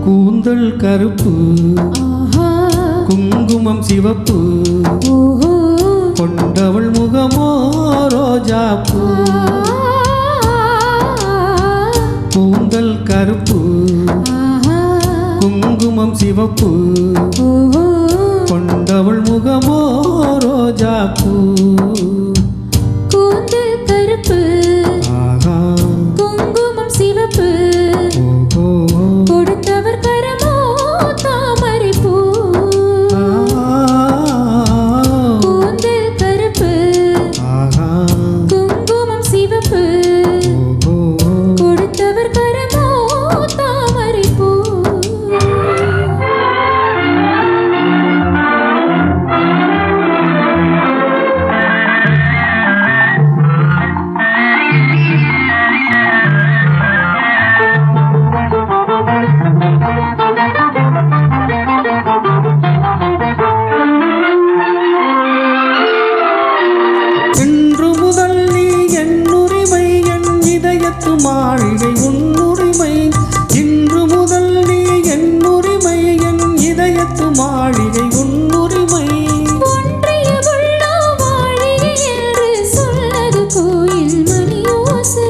கூந்தல் கருப்பு குங்குமம் சிவப்பு கொண்டவள் முகமோ ரோஜாப்பூ. கூந்தல் கருப்பு குங்குமம் சிவப்பு கொண்டவள் முகமோ ரோஜாப்பூ. கூந்தல் கருப்பு குங்குமம் சிவப்பு கொடுத்தவர் கரமோ தாமரைப்பூ. கூந்தல் கருப்பு குங்குமம் சிவப்பு கொடுத்தவர் கரமோ தாமரைப்பூ. மாளிகை உன்னுரிமை இன்று முதல் நீ என் உரிமை என் இதயத்து மாளிகை உன்னுரிமை. ஒன்றிய உள்ளா மாளிகை என்று சொன்னது கோயில் மணியோசை.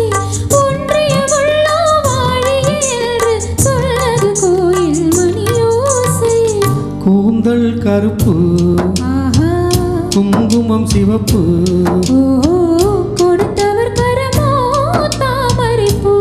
ஒன்றிய உள்ளா மாளிகை என்று சொன்னது கோயில் மணியோசை. கூந்தல் கருப்பு குங்குமம் சிவப்பு கொடுத்தவர் கரமோ தாமரைப்பூ.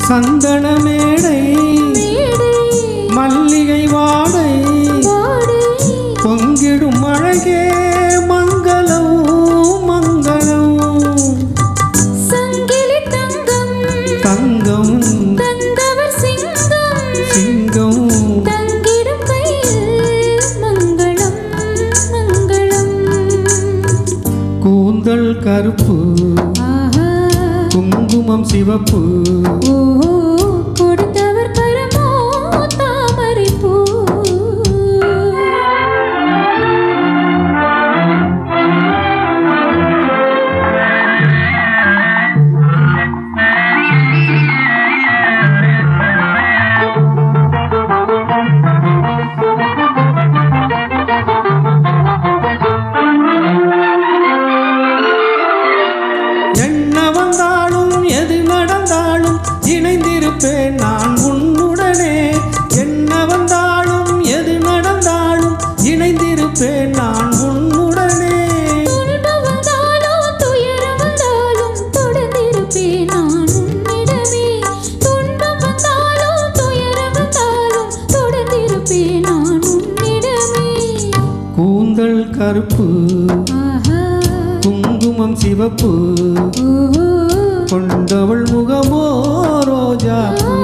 சந்தன மேடை மல்லிகை வாடை பொங்கிடும் அழகே மங்களம் மங்களம். சங்கிலி தங்கம் தங்கம் தந்தவர் சிங்கம் சிங்கம் தங்கிடும் கையில் மங்களம் மங்களம். கூந்தல் கருப்பு குங்குமம் சிவப்பு கொடுத்தவர் கரமோ தாமரைப்பூ. என்ன வந்தாலும் எது நடந்தாலும் இணைந்திருப்பேன் நான் உன்னுடனே. என்ன வந்தாலும் எது நடந்தாலும் இணைந்திருப்பேன் நான் உன்னுடனே. துன்பம் வந்தாலும் துயரம் வந்தாலும் தொடர்ந்திருப்பேன் நான் உன்னிடமே. துன்பம் வந்தாலும் துயரம் வந்தாலும் தொடர்ந்திருப்பேன் நான் உன்னிடமே. கூந்தல் கருப்பு குங்குமம் சிவப்பு கொண்டவள் முகமோ ரோஜாப்பூ.